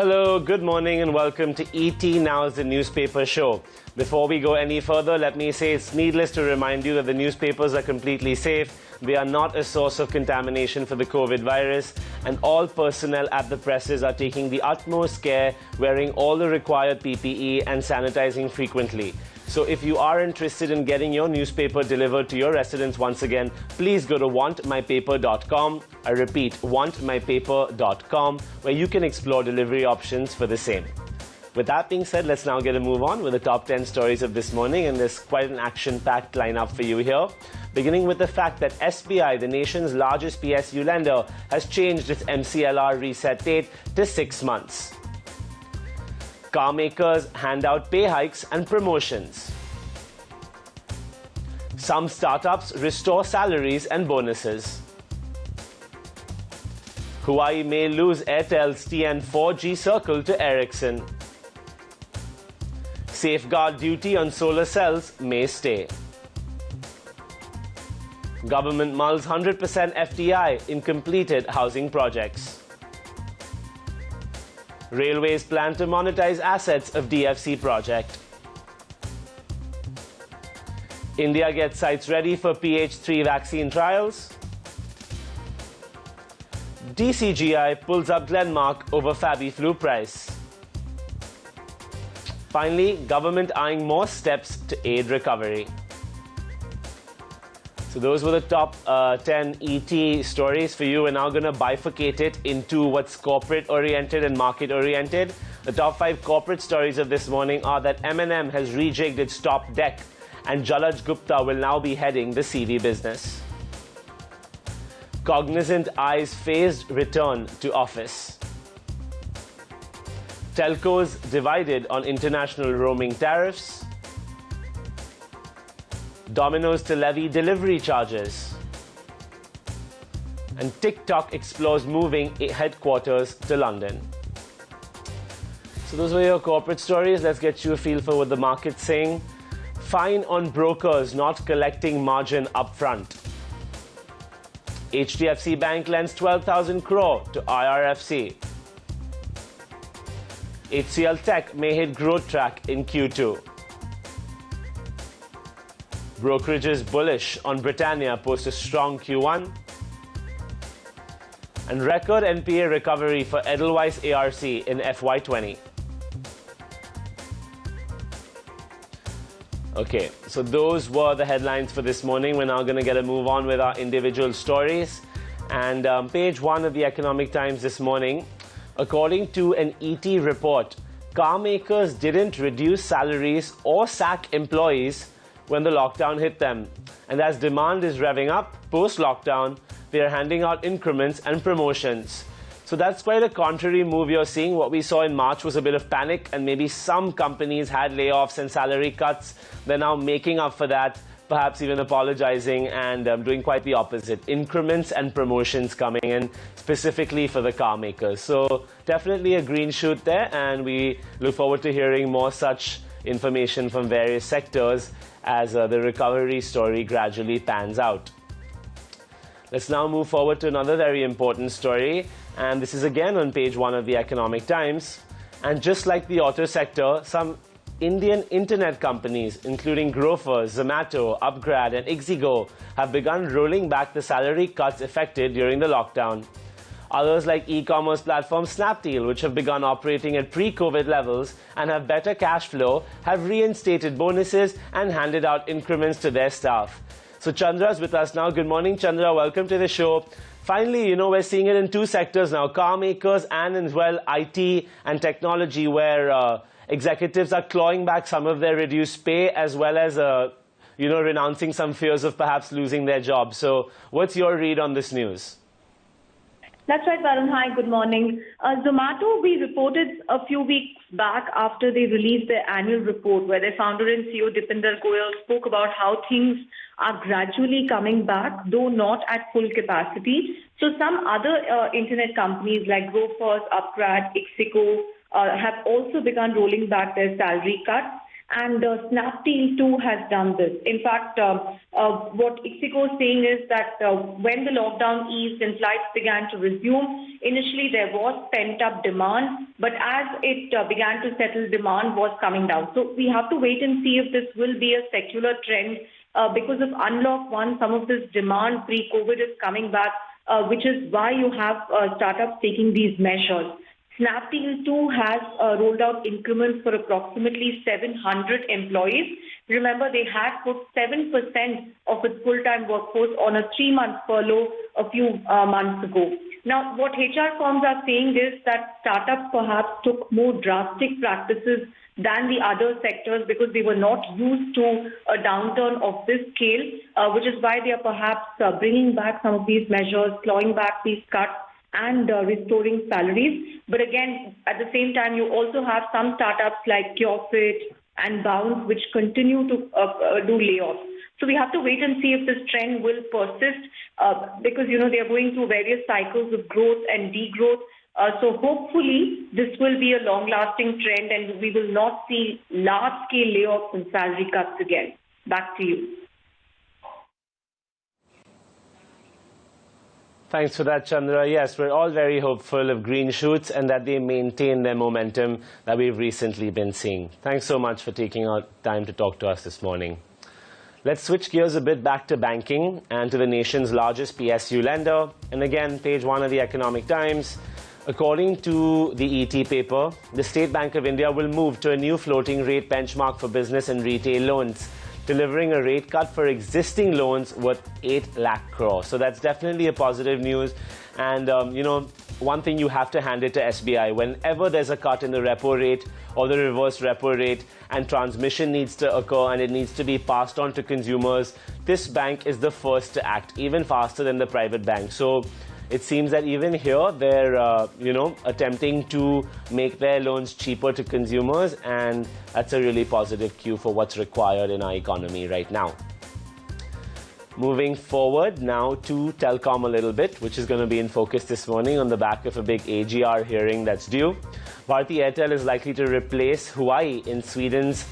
Hello, good morning and welcome to ET Now's the newspaper show. Before we go any further, let me say it's needless to remind you that the newspapers are completely safe. They are not a source of contamination for the COVID virus, and all personnel at the presses are taking the utmost care, wearing all the required PPE and sanitizing frequently. So if you are interested in getting your newspaper delivered to your residence once again, please go to wantmypaper.com. I repeat, wantmypaper.com, where you can explore delivery options for the same. With that being said, let's now get a move on with the top 10 stories of this morning, and there's quite an action-packed lineup for you here. Beginning with the fact that SBI, the nation's largest PSU lender, has changed its MCLR reset date to 6 months. Carmakers hand out pay hikes and promotions. Some startups restore salaries and bonuses. Huawei may lose Airtel's TN 4G circle to Ericsson. Safeguard duty on solar cells may stay. Government mulls 100% FDI in completed housing projects. Railways plan to monetize assets of DFC project. India gets sites ready for PH3 vaccine trials. DCGI pulls up Glenmark over Fabiflu price. Finally, government eyeing more steps to aid recovery. So those were the top 10 ET stories for you. We're now going to bifurcate it into what's corporate-oriented and market-oriented. The top 5 corporate stories of this morning are that M&M has rejigged its top deck, and Jalaj Gupta will now be heading the CV business. Cognizant eyes phased return to office. Telcos divided on international roaming tariffs. Domino's to levy delivery charges. And TikTok explores moving headquarters to London. So those were your corporate stories. Let's get you a feel for what the market's saying. Fine on brokers not collecting margin upfront. HDFC Bank lends 12,000 crore to IRFC. HCL Tech may hit growth track in Q2. Brokerages bullish on Britannia post a strong Q1. And record NPA recovery for Edelweiss ARC in FY20. Okay, so those were the headlines for this morning. We're now going to get a move on with our individual stories. And page 1 of the Economic Times this morning, according to an ET report, car makers didn't reduce salaries or sack employees when the lockdown hit them. And as demand is revving up post-lockdown, they are handing out increments and promotions. So that's quite a contrary move you're seeing. What we saw in March was a bit of panic, and maybe some companies had layoffs and salary cuts. They're now making up for that, perhaps even apologizing and doing quite the opposite. Increments and promotions coming in specifically for the car makers. So definitely a green shoot there, and we look forward to hearing more such information from various sectors as the recovery story gradually pans out. Let's now move forward to another very important story, and this is again on page 1 of the Economic Times. And just like the auto sector, some Indian internet companies, including Grofers, Zomato, Upgrad and Ixigo, have begun rolling back the salary cuts effected during the lockdown. Others like e-commerce platform Snapdeal, which have begun operating at pre-COVID levels and have better cash flow, have reinstated bonuses and handed out increments to their staff. So Chandra's with us now. Good morning, Chandra. Welcome to the show. Finally, we're seeing it in 2 sectors now, car makers and as well IT and technology, where executives are clawing back some of their reduced pay as well as, renouncing some fears of perhaps losing their jobs. So what's your read on this news? That's right, Varun. Hi, good morning. Zomato, we reported a few weeks back after they released their annual report, where their founder and CEO Dipinder Goyal spoke about how things are gradually coming back, though not at full capacity. So some other internet companies like Grofers, Upgrad, Ixigo have also begun rolling back their salary cuts. And Snapdeal too has done this. In fact, what Ixigo is saying is that when the lockdown eased and flights began to resume, initially there was pent-up demand, but as it began to settle, demand was coming down. So we have to wait and see if this will be a secular trend. Because of Unlock 1, some of this demand pre-COVID is coming back, which is why you have startups taking these measures. Snapdeal too has rolled out increments for approximately 700 employees. Remember, they had put 7% of its full-time workforce on a 3-month furlough a few months ago. Now, what HR firms are saying is that startups perhaps took more drastic practices than the other sectors because they were not used to a downturn of this scale, which is why they are perhaps bringing back some of these measures, clawing back these cuts, and restoring salaries. But again, at the same time, you also have some startups like CureFit and Bounce, which continue to do layoffs. So we have to wait and see if this trend will persist because, they are going through various cycles of growth and degrowth. So hopefully this will be a long-lasting trend and we will not see large-scale layoffs and salary cuts again. Back to you. Thanks for that, Chandra. Yes, we're all very hopeful of green shoots and that they maintain their momentum that we've recently been seeing. Thanks so much for taking our time to talk to us this morning. Let's switch gears a bit back to banking and to the nation's largest PSU lender. And again, page 1 of the Economic Times. According to the ET paper, the State Bank of India will move to a new floating rate benchmark for business and retail loans, delivering a rate cut for existing loans worth 8 lakh crore. So that's definitely a positive news. And, one thing you have to hand it to SBI. Whenever there's a cut in the repo rate or the reverse repo rate and transmission needs to occur and it needs to be passed on to consumers, this bank is the first to act, even faster than the private bank. So it seems that even here they're, attempting to make their loans cheaper to consumers, and that's a really positive cue for what's required in our economy right now. Moving forward now to telecom a little bit, which is going to be in focus this morning on the back of a big AGR hearing that's due. Bharti Airtel is likely to replace Huawei in Sweden's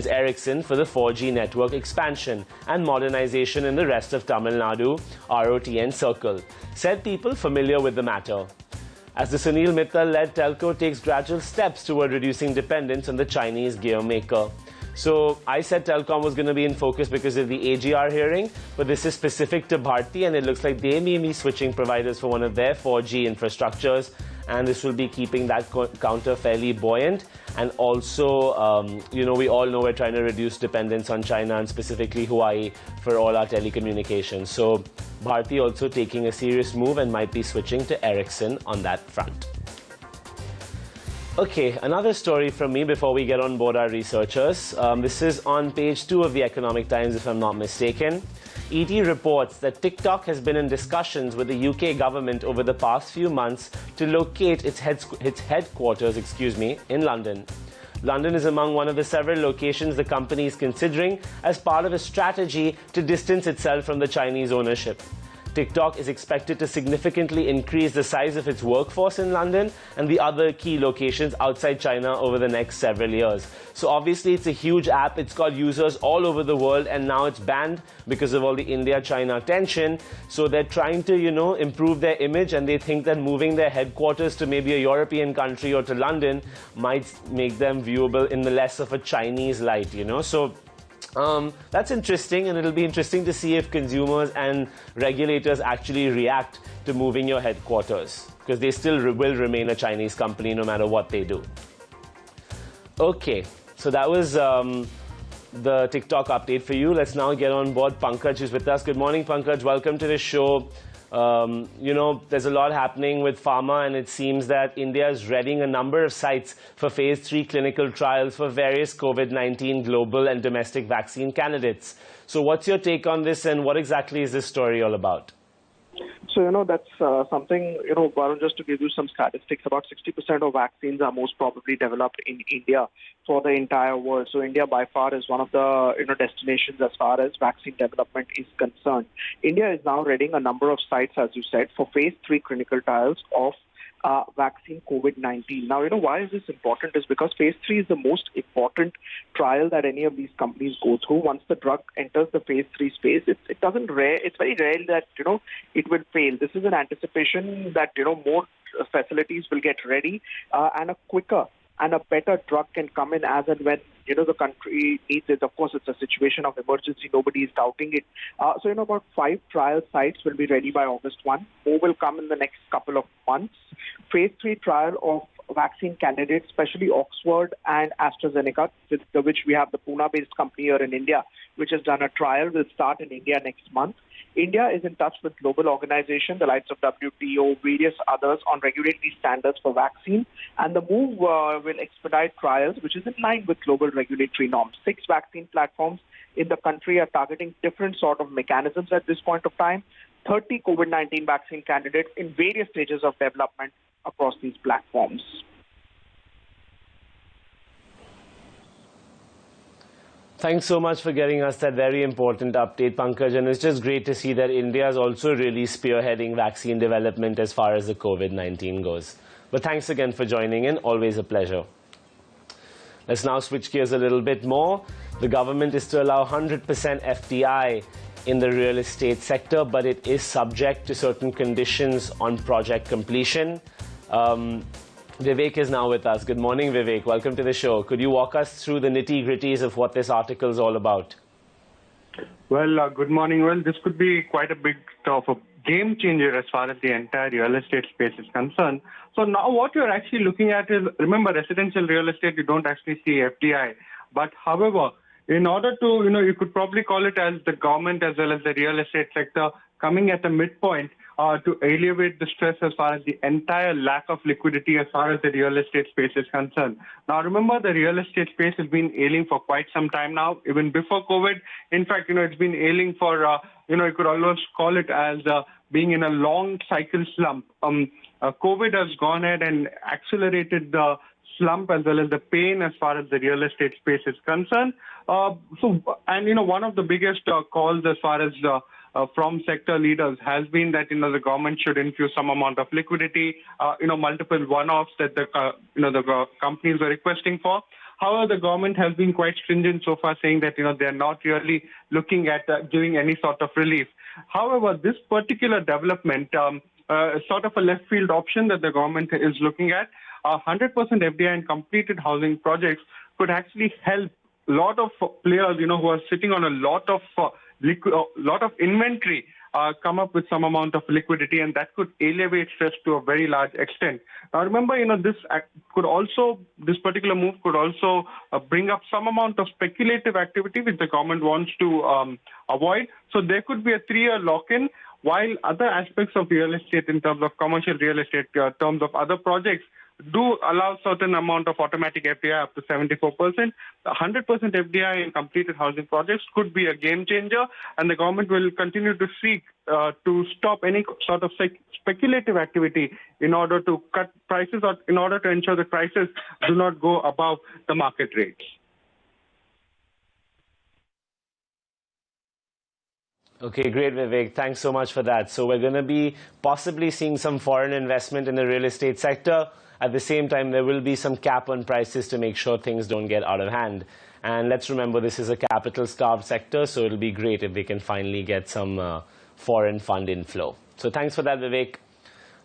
Ericsson for the 4G network expansion and modernization in the rest of Tamil Nadu, ROTN circle, said people familiar with the matter. As the Sunil Mittal-led telco takes gradual steps toward reducing dependence on the Chinese gear maker. So I said telecom was going to be in focus because of the AGR hearing, but this is specific to Bharti and it looks like they may be switching providers for one of their 4G infrastructures, and this will be keeping that counter fairly buoyant. And also, we all know we're trying to reduce dependence on China and specifically Huawei for all our telecommunications. So Bharti also taking a serious move and might be switching to Ericsson on that front. Okay, another story from me before we get on board our researchers. This is on page 2 of the Economic Times, if I'm not mistaken. ET reports that TikTok has been in discussions with the UK government over the past few months to locate its headquarters in London. London is among one of the several locations the company is considering as part of a strategy to distance itself from the Chinese ownership. TikTok is expected to significantly increase the size of its workforce in London and the other key locations outside China over the next several years. So obviously it's a huge app, it's got users all over the world, and now it's banned because of all the India-China tension. So they're trying to, improve their image, and they think that moving their headquarters to maybe a European country or to London might make them viewable in the less of a Chinese light, So that's interesting, and it'll be interesting to see if consumers and regulators actually react to moving your headquarters, because they still will remain a Chinese company no matter what they do. Okay, so that was the TikTok update for you. Let's now get on board Pankaj, who's with us. Good morning, Pankaj. Welcome to the show. There's a lot happening with pharma, and it seems that India is readying a number of sites for phase 3 clinical trials for various COVID-19 global and domestic vaccine candidates. So what's your take on this, and what exactly is this story all about? So, that's something, Varun, just to give you some statistics, about 60% of vaccines are most probably developed in India for the entire world. So India by far is one of the, destinations as far as vaccine development is concerned. India is now readying a number of sites, as you said, for phase 3 clinical trials of vaccine COVID-19. Now, why is this important is because phase 3 is the most important trial that any of these companies go through. Once the drug enters the phase 3 space, it's very rare that, it will fail. This is an anticipation that, more facilities will get ready and a quicker and a better drug can come in as and when, the country needs it. Of course, it's a situation of emergency. Nobody is doubting it. So, about 5 trial sites will be ready by August 1. More will come in the next couple of months. Phase 3 trial of vaccine candidates, especially Oxford and AstraZeneca, with which we have the Pune-based company here in India, which has done a trial, will start in India next month. India is in touch with global organizations, the likes of WTO, various others, on regulatory standards for vaccine. And the move will expedite trials, which is in line with global regulatory norms. 6 vaccine platforms in the country are targeting different sort of mechanisms at this point of time. 30 COVID-19 vaccine candidates in various stages of development across these platforms. Thanks so much for getting us that very important update, Pankaj. And it's just great to see that India is also really spearheading vaccine development as far as the COVID-19 goes. But thanks again for joining in. Always a pleasure. Let's now switch gears a little bit more. The government is to allow 100% FDI in the real estate sector, but it is subject to certain conditions on project completion. Vivek is now with us. Good morning, Vivek. Welcome to the show. Could you walk us through the nitty-gritties of what this article is all about? Well, good morning. Well, this could be quite a big of a game changer as far as the entire real estate space is concerned. So now what you're actually looking at is, remember, residential real estate, you don't actually see FDI. But however, in order to, you could probably call it as the government as well as the real estate sector coming at a midpoint to alleviate the stress as far as the entire lack of liquidity as far as the real estate space is concerned. Now, remember, the real estate space has been ailing for quite some time now, even before COVID. In fact, it's been ailing for, you could almost call it as being in a long cycle slump. COVID has gone ahead and accelerated the slump as well as the pain as far as the real estate space is concerned. One of the biggest calls as far as from sector leaders has been that, the government should infuse some amount of liquidity, multiple one-offs that the companies were requesting for. However, the government has been quite stringent so far, saying that, they're not really looking at giving any sort of relief. However, this particular development, sort of a left field option that the government is looking at, 100% FDI in completed housing projects could actually help a lot of players, who are sitting on a lot of inventory, come up with some amount of liquidity, and that could alleviate stress to a very large extent. Now, remember, this particular move could also bring up some amount of speculative activity which the government wants to avoid. So there could be a 3-year lock-in, while other aspects of real estate in terms of commercial real estate, in terms of other projects, do allow certain amount of automatic FDI up to 74%. 100% FDI in completed housing projects could be a game changer, and the government will continue to seek to stop any sort of speculative activity in order to cut prices or in order to ensure that prices do not go above the market rates. Okay, great, Vivek. Thanks so much for that. So we're going to be possibly seeing some foreign investment in the real estate sector. At the same time, there will be some cap on prices to make sure things don't get out of hand. And let's remember, this is a capital-starved sector, so it'll be great if they can finally get some foreign fund inflow. So thanks for that, Vivek.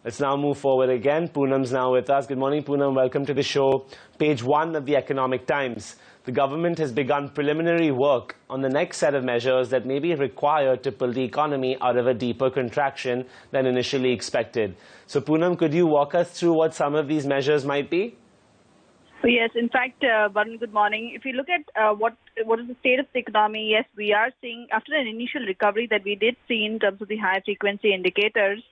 Let's now move forward again. Poonam's now with us. Good morning, Poonam. Welcome to the show. Page 1 of the Economic Times. The government has begun preliminary work on the next set of measures that may be required to pull the economy out of a deeper contraction than initially expected. So, Poonam, could you walk us through what some of these measures might be? Yes, in fact, Varun, good morning. If you look at what is the state of the economy, yes, we are seeing, after an initial recovery that we did see in terms of the high frequency indicators,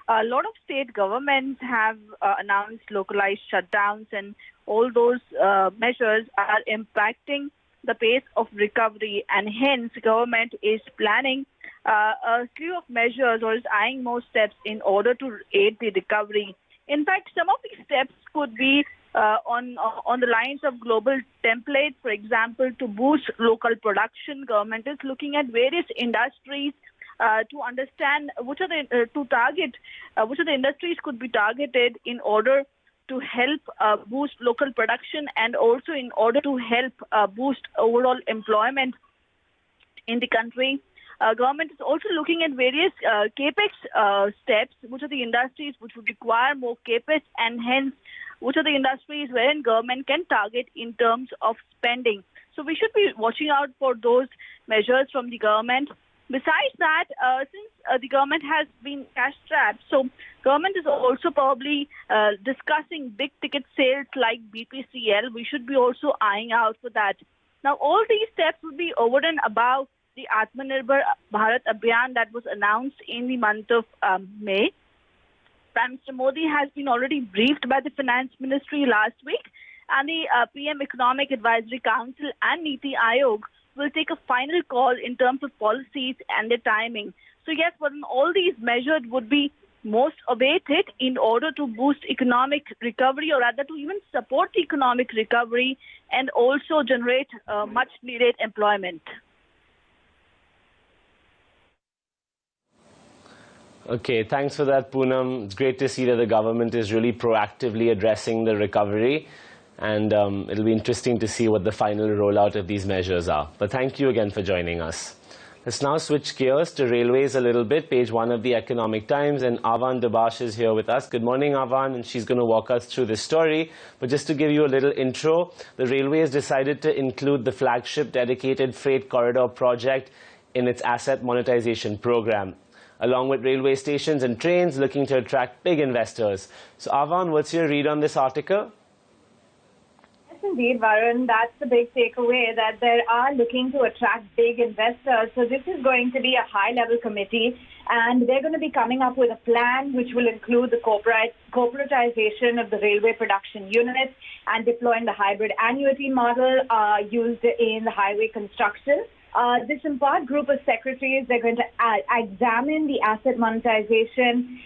a lot of state governments have announced localized shutdowns, and all those measures are impacting the pace of recovery, and hence government is planning a slew of measures or is eyeing more steps in order to aid the recovery. In fact, some of these steps could be on the lines of global templates. For example, to boost local production, government is looking at various industries to understand which are the industries could be targeted in order to help boost local production and also in order to help boost overall employment in the country. Government is also looking at various capex steps, which are the industries which would require more capex, and hence which are the industries wherein government can target in terms of spending. So we should be watching out for those measures from the government. Besides that, since the government has been cash-strapped, so government is also probably discussing big-ticket sales like BPCL. We should be also eyeing out for that. Now, all these steps will be over and above the Atmanirbhar Bharat Abhiyan that was announced in the month of May. Prime Minister Modi has been already briefed by the Finance Ministry last week, and the PM Economic Advisory Council and Niti Aayog will take a final call in terms of policies and their timing. So yes, but all these measures would be most awaited in order to boost economic recovery, or rather to even support the economic recovery and also generate much needed employment. Okay, thanks for that, Poonam. It's great to see that the government is really proactively addressing the recovery, and it'll be interesting to see what the final rollout of these measures are. But thank you again for joining us. Let's now switch gears to railways a little bit. Page 1 of the Economic Times, and Avan Dabash is here with us. Good morning, Avan, and she's going to walk us through this story. But just to give you a little intro, the railways decided to include the flagship dedicated freight corridor project in its asset monetization program, along with railway stations and trains looking to attract big investors. So, Avan, what's your read on this article? Indeed, Varun, that's the big takeaway, that they are looking to attract big investors. So this is going to be a high-level committee, and they're going to be coming up with a plan which will include the corporatization of the railway production units and deploying the hybrid annuity model used in the highway construction. This in-part group of secretaries, they're going to examine the asset monetization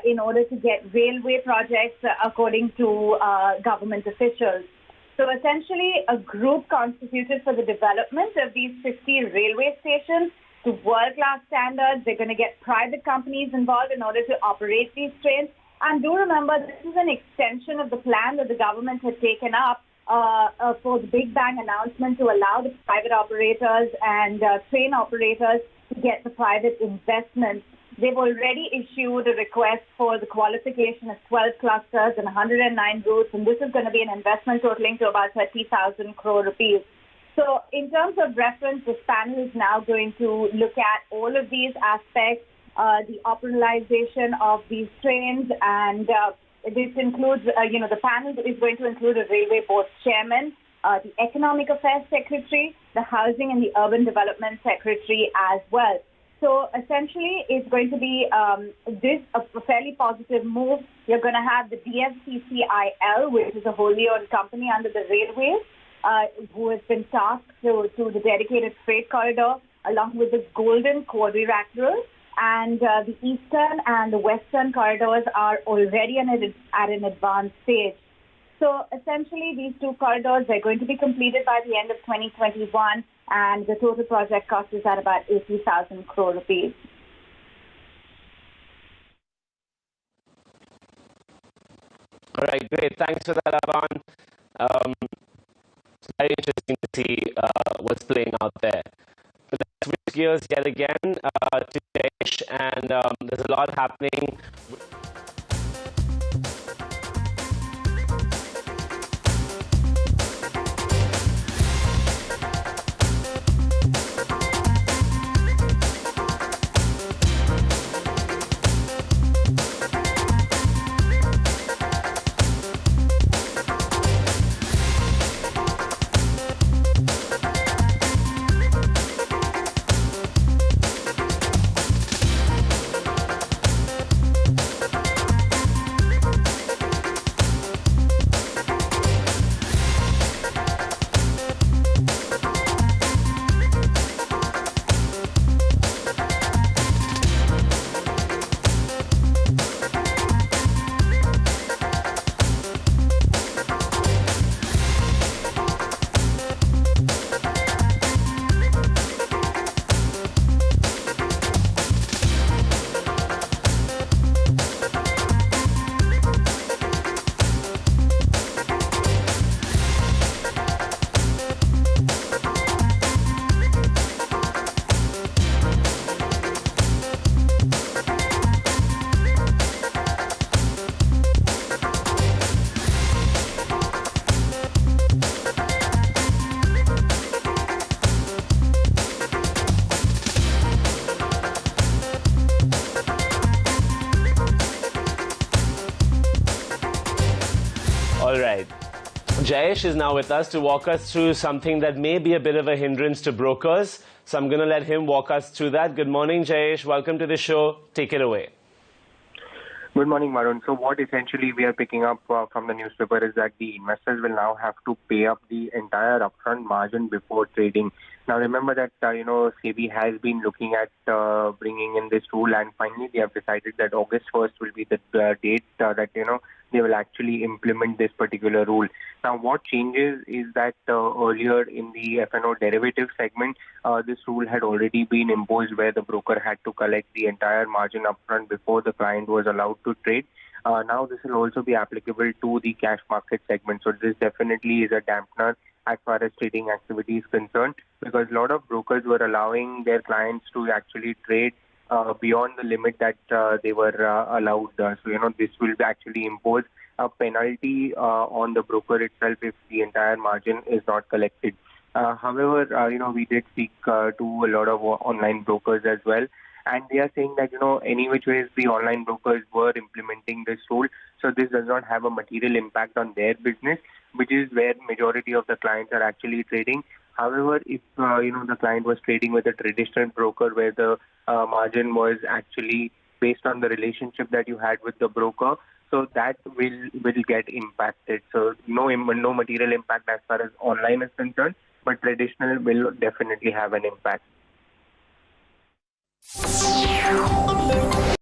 in order to get railway projects according to government officials. So essentially, a group constituted for the development of these 50 railway stations to world-class standards. They're going to get private companies involved in order to operate these trains. And do remember, this is an extension of the plan that the government had taken up for the Big Bang announcement to allow the private operators and train operators to get the private investments. They've already issued a request for the qualification of 12 clusters and 109 routes, and this is going to be an investment totaling to about 30,000 crore rupees. So in terms of reference, this panel is now going to look at all of these aspects, the operationalization of these trains, and this includes, the panel is going to include a railway board chairman, the economic affairs secretary, the housing and the urban development secretary as well. So essentially, it's going to be a fairly positive move. You're going to have the DCGI, which is a wholly owned company under the railways, who has been tasked to the dedicated freight corridor, along with the Golden Quadrilateral. And the eastern and the western corridors are already at an advanced stage. So essentially, these two corridors are going to be completed by the end of 2021, and the total project cost is at about 80,000 crore rupees. All right, great. Thanks for that, Avan. It's very interesting to see what's playing out there. But let's switch gears yet again to Desh, and there's a lot happening. Jayesh is now with us to walk us through something that may be a bit of a hindrance to brokers. So I'm going to let him walk us through that. Good morning, Jayesh. Welcome to the show. Take it away. Good morning, Varun. So what essentially we are picking up from the newspaper is that the investors will now have to pay up the entire upfront margin before trading. Now, remember that, SEBI has been looking at bringing in this rule, and finally they have decided that August 1st will be the date that, they will actually implement this particular rule. Now, what changes is that earlier in the F&O derivative segment, this rule had already been imposed where the broker had to collect the entire margin upfront before the client was allowed to trade. Now, this will also be applicable to the cash market segment. So this definitely is a dampener as far as trading activity is concerned, because a lot of brokers were allowing their clients to actually trade beyond the limit that they were allowed. This will actually impose a penalty on the broker itself if the entire margin is not collected. However, we did speak to a lot of online brokers as well, and they are saying that, any which ways the online brokers were implementing this rule, so this does not have a material impact on their business, which is where majority of the clients are actually trading. However, if the client was trading with a traditional broker where the margin was actually based on the relationship that you had with the broker, so that will get impacted. So no material impact as far as online is concerned, but traditional will definitely have an impact.